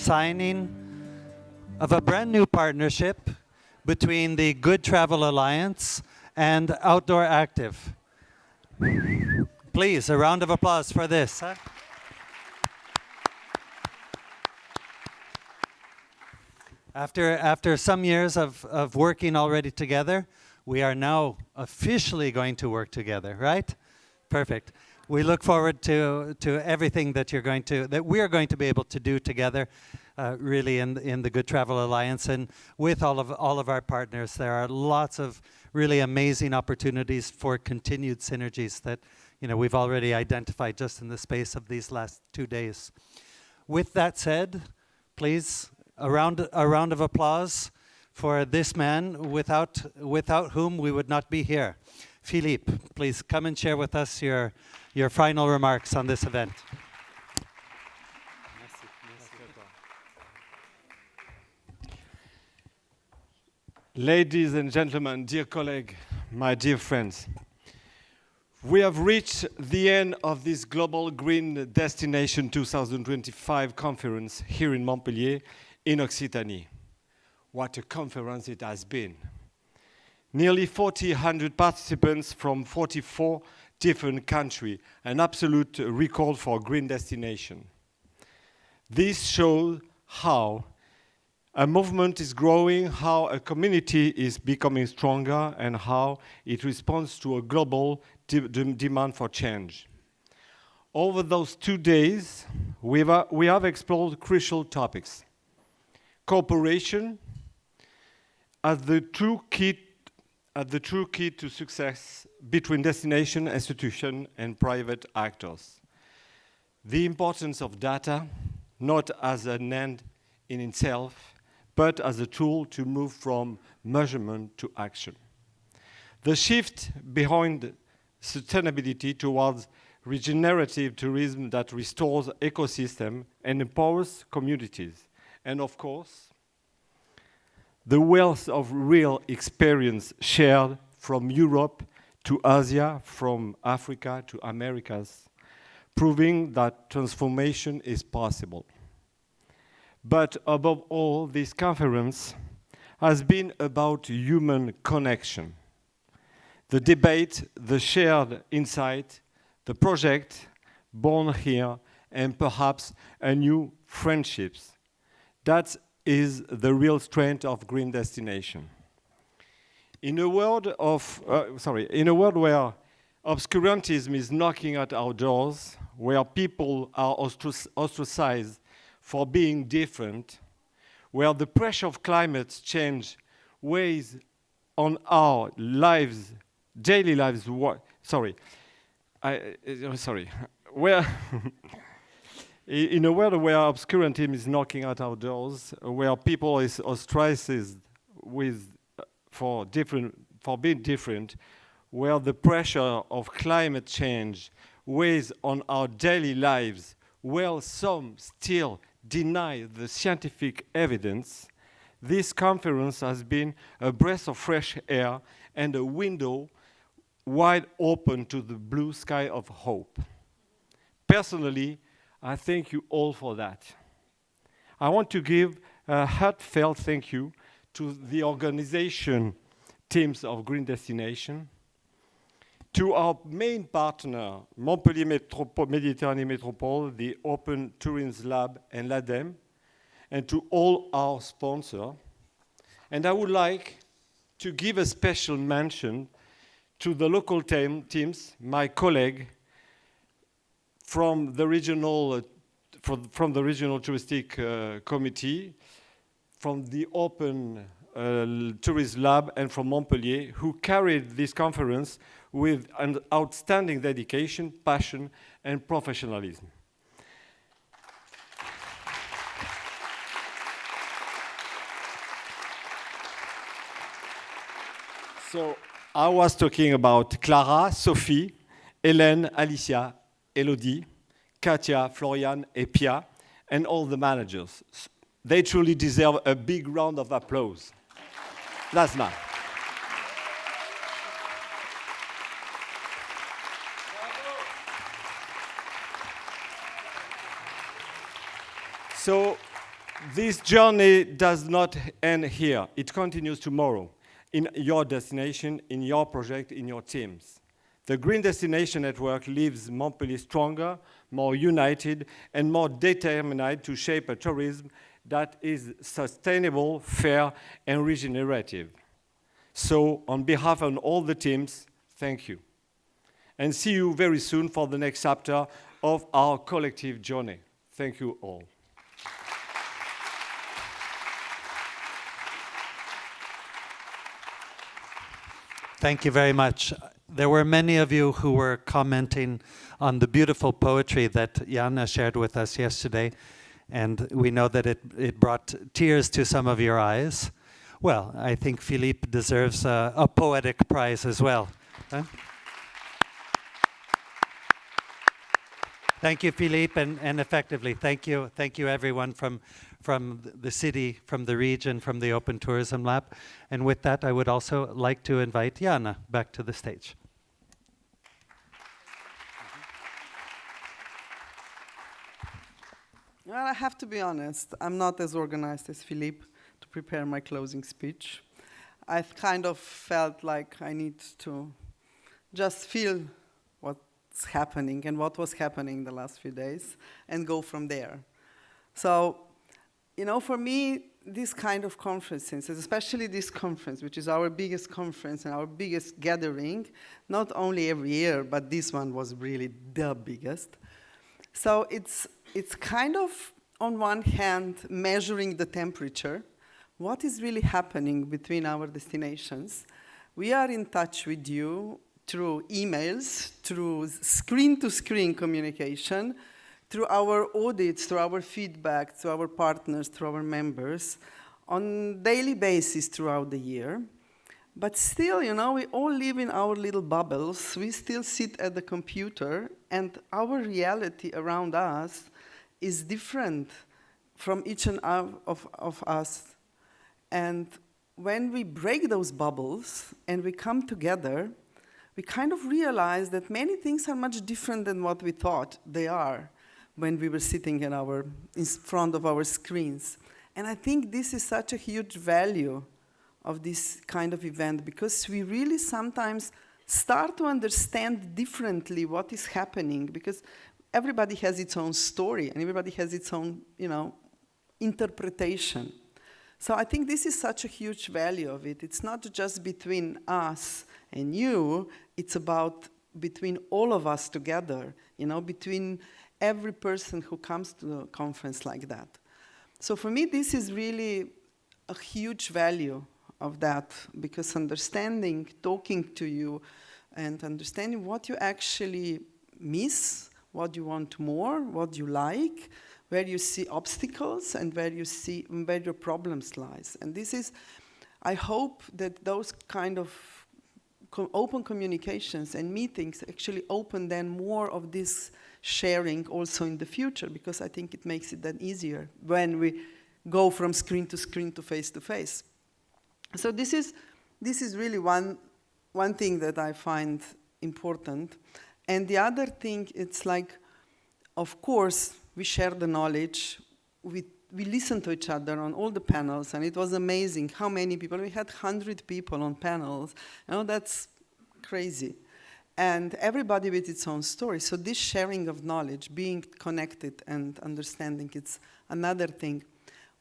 signing of a brand new partnership between the Good Travel Alliance and Outdoor Active. Please, a round of applause for this. After some years of working already together, we are now officially going to work together, right? Perfect. We look forward to everything that we are going to be able to do together, really in the Good Travel Alliance, and with all of our partners. There are lots of really amazing opportunities for continued synergies that we've already identified just in the space of these last 2 days. With that said, please a round of applause for this man without whom we would not be here. Philippe, please come and share with us your final remarks on this event. Ladies and gentlemen, dear colleagues, my dear friends, we have reached the end of this Global Green Destination 2025 conference here in Montpellier, in Occitanie. What a conference it has been. Nearly 400 participants from 44 different countries, an absolute record for green destination. This shows how a movement is growing, how a community is becoming stronger, and how it responds to a global demand for change. Over those 2 days, we have explored crucial topics. Cooperation as the true key to success between destination, institution, and private actors. The importance of data, not as an end in itself, but as a tool to move from measurement to action. The shift behind sustainability towards regenerative tourism that restores ecosystem and empowers communities. And of course, the wealth of real experience shared from Europe to Asia, from Africa to Americas, proving that transformation is possible. But above all, this conference has been about human connection. The debate, the shared insight, the project born here, and perhaps a new friendships. That is the real strength of Green Destination. In a world where obscurantism is knocking at our doors, where people are ostracized for being different, where the pressure of climate change weighs on our lives, daily lives. Where in a world where obscurantism is knocking at our doors, where people is ostracized for being different, where the pressure of climate change weighs on our daily lives, where some still deny the scientific evidence, this conference has been a breath of fresh air and a window wide open to the blue sky of hope. Personally, I thank you all for that. I want to give a heartfelt thank you to the organization teams of Green Destination, to our main partner, Montpellier Méditerranée Métropole, the Open Tourism Lab, and l'ADEME, and to all our sponsors. And I would like to give a special mention to the local teams, my colleague from the regional touristic committee, from the Open Tourism Lab, and from Montpellier, who carried this conference with an outstanding dedication, passion, and professionalism. So I was talking about Clara, Sophie, Hélène, Alicia, Elodie, Katia, Florian, and Pia, and all the managers. They truly deserve a big round of applause. That's nice. So This journey does not end here. It continues tomorrow in your destination, in your project, in your teams. The Green Destination Network leaves Montpellier stronger, more united, and more determined to shape a tourism that is sustainable, fair, and regenerative. So, on behalf of all the teams, thank you. And see you very soon for the next chapter of our collective journey. Thank you all. Thank you very much. There were many of you who were commenting on the beautiful poetry that Jana shared with us yesterday, and we know that it brought tears to some of your eyes. Well, I think Philippe deserves a poetic prize as well. Huh? Thank you, Philippe, and effectively, thank you everyone from the city, from the region, from the Open Tourism Lab. And with that, I would also like to invite Jana back to the stage. Well, I have to be honest, I'm not as organized as Philippe to prepare my closing speech. I've kind of felt like I need to just feel what's happening and what was happening the last few days and go from there. So, you know, for me, these kind of conferences, especially this conference, which is our biggest conference and our biggest gathering, not only every year, but this one was really the biggest. So it's kind of, on one hand, measuring the temperature, what is really happening between our destinations. We are in touch with you through emails, through screen-to-screen communication, through our audits, through our feedback, through our partners, through our members, on daily basis throughout the year. But still, you know, we all live in our little bubbles. We still sit at the computer, and our reality around us is different from each and of us. And when we break those bubbles and we come together, we kind of realize that many things are much different than what we thought they are when we were sitting in front of our screens. And I think this is such a huge value of this kind of event, because we really sometimes start to understand differently what is happening, because everybody has its own story and everybody has its own, you know, interpretation. So I think this is such a huge value of it. It's not just between us and you, it's about between all of us together, you know, between every person who comes to a conference like that. So for me, this is really a huge value of that, because understanding, talking to you, and understanding what you actually miss, what you want more, what you like, where you see obstacles, and where your problems lies. And this is, I hope that those kind of open communications and meetings actually open then more of this sharing also in the future, because I think it makes it then easier when we go from screen to screen to face. So this is really one thing that I find important. And the other thing, it's like, of course, we share the knowledge, we listen to each other on all the panels, and it was amazing how many people, we had 100 people on panels, you know, that's crazy. And everybody with its own story. So this sharing of knowledge, being connected and understanding, it's another thing.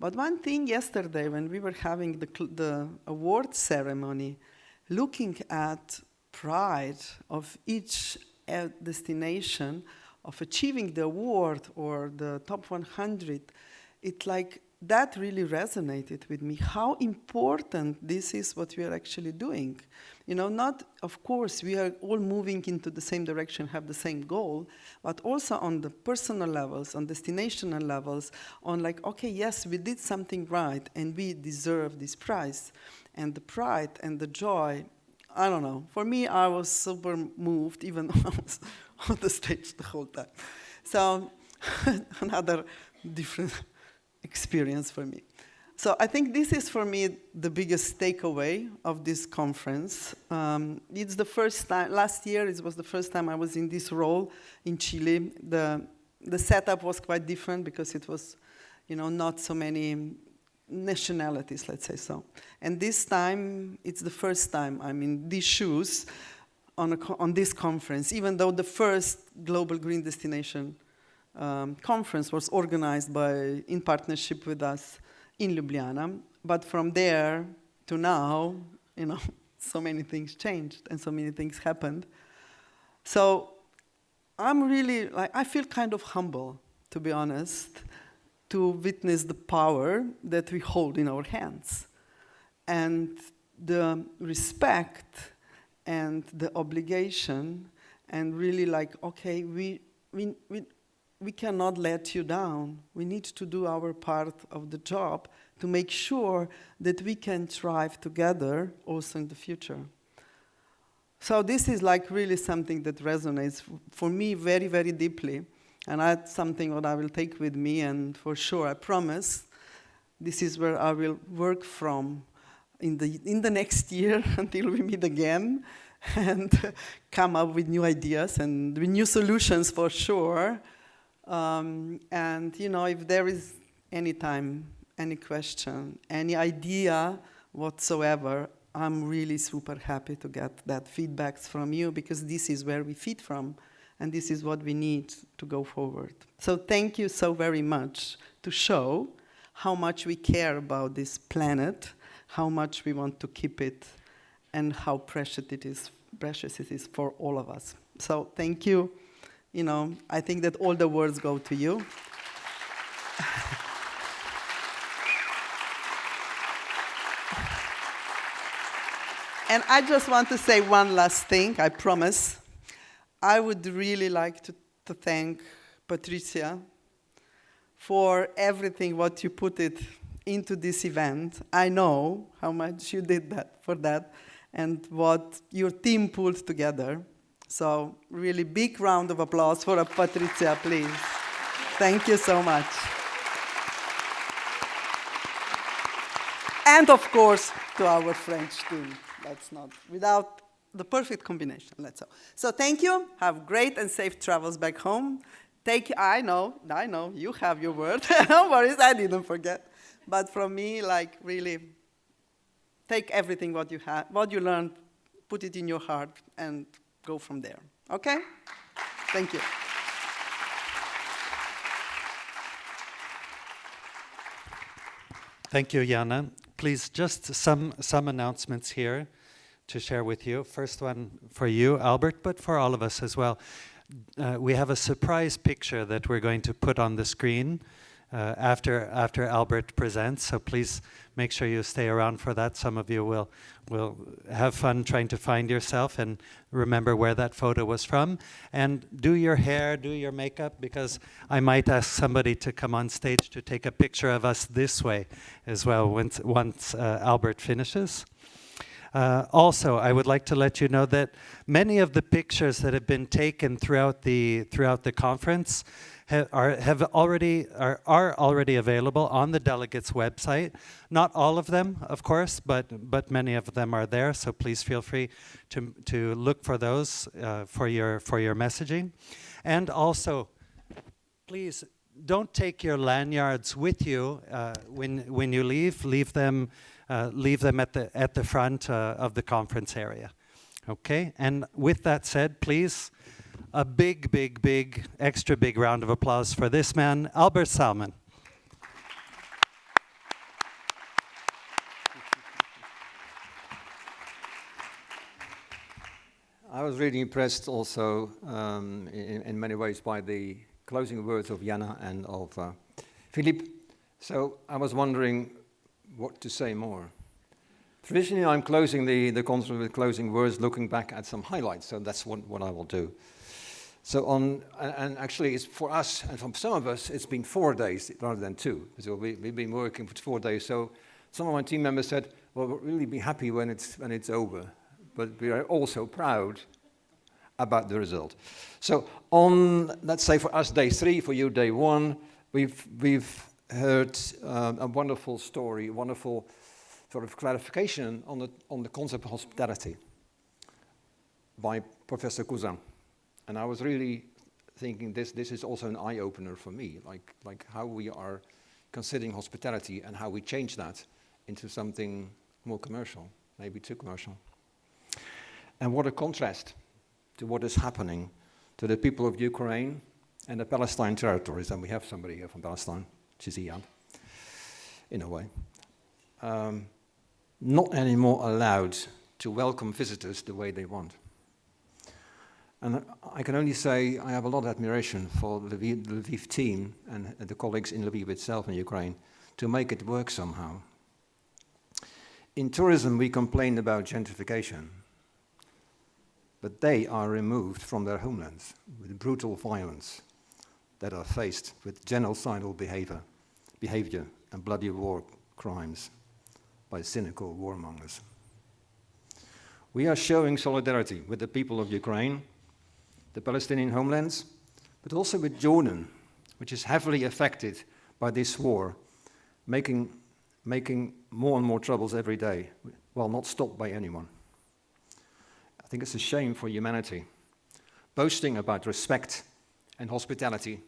But one thing yesterday when we were having the award ceremony, looking at pride of each destination, of achieving the award or the top 100, it's like that really resonated with me, how important this is what we are actually doing. You know, not, of course, we are all moving into the same direction, have the same goal, but also on the personal levels, on destinational levels, on like, okay, yes, we did something right, and we deserve this prize. And the pride and the joy, I don't know. For me, I was super moved, even though I was on the stage the whole time. So another different experience for me. So I think this is, for me, the biggest takeaway of this conference. It's the first time, last year it was the first time I was in this role in Chile. The setup was quite different because it was not so many nationalities, let's say so. And this time, it's the first time I'm in these shoes on this conference, even though the first Global Green Destination conference was organized in partnership with us in Ljubljana. But from there to now, so many things changed and so many things happened. So I'm really, I feel kind of humble, to be honest, to witness the power that we hold in our hands. And the respect and the obligation, and really okay, we cannot let you down. We need to do our part of the job to make sure that we can thrive together also in the future. So this is really something that resonates for me very, very deeply. And that's something that I will take with me, and for sure, I promise, this is where I will work from in the next year until we meet again, and come up with new ideas and with new solutions for sure. And if there is any time, any question, any idea whatsoever, I'm really super happy to get that feedbacks from you, because this is where we feed from. And this is what we need to go forward. So thank you so very much to show how much we care about this planet, how much we want to keep it, and how precious it is for all of us. So thank you. I think that all the words go to you. And I just want to say one last thing, I promise. I would really like to thank Patricia for everything what you put it into this event. I know how much you did for that and what your team pulled together. So really big round of applause for Patricia, please. Thank you so much. And of course, to our French team. That's not without the perfect combination, let's say. So thank you. Have great and safe travels back home. I know, you have your word. No worries, I didn't forget. But from me, really, take everything what you learned, put it in your heart, and go from there. Okay? Thank you. Thank you, Jana. Please, just some announcements here to share with you. First one for you, Albert, but for all of us as well. We have a surprise picture that we're going to put on the screen after Albert presents, so please make sure you stay around for that. Some of you will have fun trying to find yourself and remember where that photo was from. And do your hair, do your makeup, because I might ask somebody to come on stage to take a picture of us this way as well once Albert finishes. Also, I would like to let you know that many of the pictures that have been taken throughout the conference are already available on the delegates' website. Not all of them, of course, but many of them are there. So please feel free to look for those for your messaging, and also, please don't take your lanyards with you when you leave. Leave them at the front of the conference area. Okay, and with that said, please, a big, extra big round of applause for this man, Albert Salmon. I was really impressed also in many ways by the closing words of Jana and of Philippe. So I was wondering what to say more. Traditionally, I'm closing the conference with closing words, looking back at some highlights. So that's what I will do. So and actually, it's for us and for some of us, it's been 4 days rather than 2. So we've been working for 4 days. So some of my team members said, "Well, we'll really be happy when it's over, but we are also proud about the result." So on, let's say for us, day 3, for you, day 1, we've heard a wonderful story, a wonderful sort of clarification on the concept of hospitality by Professor Cousin. And I was really thinking this is also an eye-opener for me, like how we are considering hospitality and how we change that into something more commercial, maybe too commercial. And what a contrast to what is happening to the people of Ukraine and the Palestine territories. And we have somebody here from Palestine, which is Iyad, in a way. Not anymore allowed to welcome visitors the way they want. And I can only say I have a lot of admiration for the Lviv team and the colleagues in Lviv itself in Ukraine to make it work somehow. In tourism, we complain about gentrification, but they are removed from their homelands with brutal violence that are faced with genocidal behavior and bloody war crimes by cynical warmongers. We are showing solidarity with the people of Ukraine, the Palestinian homelands, but also with Jordan, which is heavily affected by this war, making more and more troubles every day, while not stopped by anyone. I think it's a shame for humanity, boasting about respect and hospitality,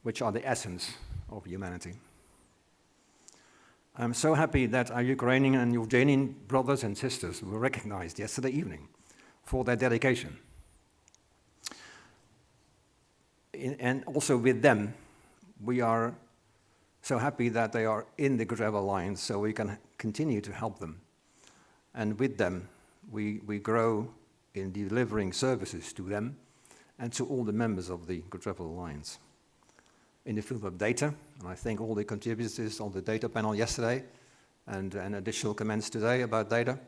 which are the essence of humanity. I'm so happy that our Ukrainian and Jordanian brothers and sisters were recognized yesterday evening for their dedication. And also with them, we are so happy that they are in the Good Alliance, so we can continue to help them. And with them, we grow in delivering services to them and to all the members of the Good Alliance. In the field of data, and I thank all the contributors on the data panel yesterday and additional comments today about data.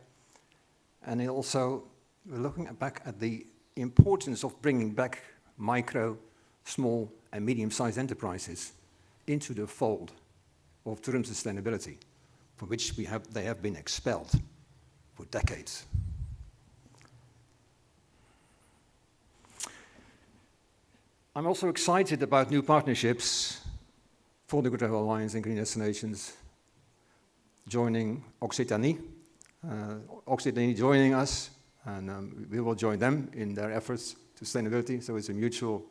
And also, we're looking back at the importance of bringing back micro, small, and medium-sized enterprises into the fold of tourism sustainability, from which they have been expelled for decades. I'm also excited about new partnerships for the Good Travel Alliance and Green Destinations joining Occitanie. Occitanie joining us, and we will join them in their efforts to sustainability, so it's a mutual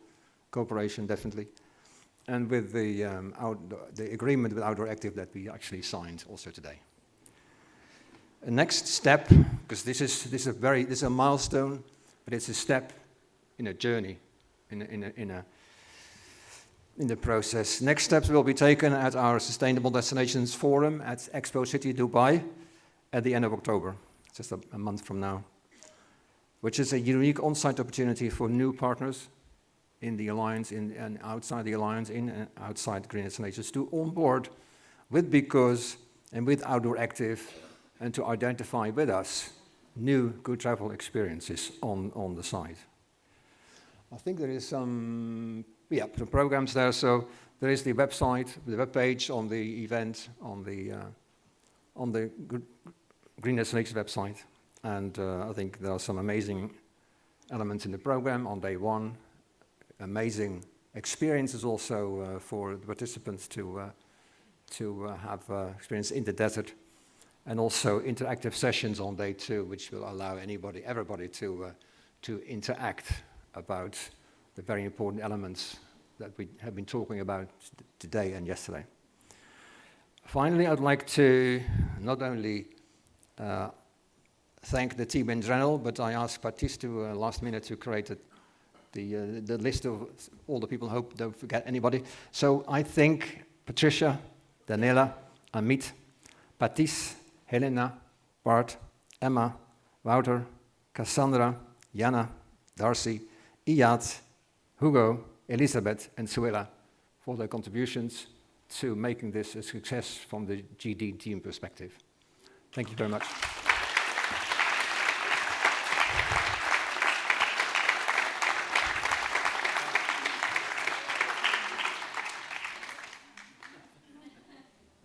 cooperation, definitely. And with the agreement with Outdoor Active that we actually signed also today. A next step, because this is a milestone, but it's a step in a journey, in the process. Next steps will be taken at our Sustainable Destinations Forum at Expo City Dubai at the end of October, just a month from now, which is a unique on-site opportunity for new partners in the Alliance and outside the Alliance, in and outside Green Destinations, to onboard with Because and with Outdoor Active and to identify with us new good travel experiences on the site. I think there is some programs there. So there is the website, the webpage on the event on the Green Destinations website, and I think there are some amazing elements in the program on day one. Amazing experiences also for the participants to have experience in the desert, and also interactive sessions on day two, which will allow everybody to interact about the very important elements that we have been talking about today and yesterday. Finally, I'd like to not only thank the team in general, but I asked Baptiste to last minute to create the list of all the people. Hope don't forget anybody. So I thank Patricia, Daniela, Amit, Baptiste, Helena, Bart, Emma, Wouter, Cassandra, Jana, Darcy, Iyad, Hugo, Elisabeth, and Suela for their contributions to making this a success from the GD team perspective. Thank you very much.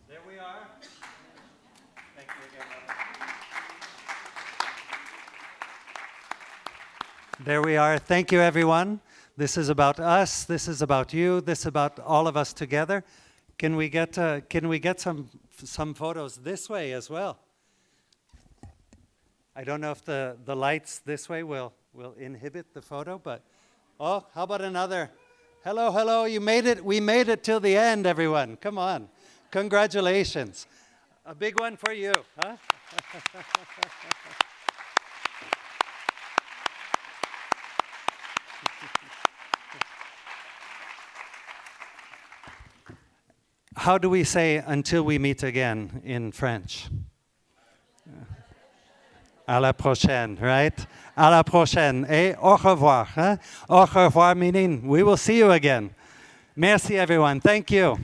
There we are. Thank you again. There we are. Thank you, everyone. This is about us. This is about you. This is about all of us together. Can we get some photos this way as well? I don't know if the lights this way will inhibit the photo, but oh, how about another? Hello, hello, you made it. We made it till the end, everyone. Come on. Congratulations. A big one for you, huh? How do we say until we meet again in French? À la prochaine, right? À la prochaine. Et au revoir. Huh? Au revoir meaning we will see you again. Merci everyone. Thank you.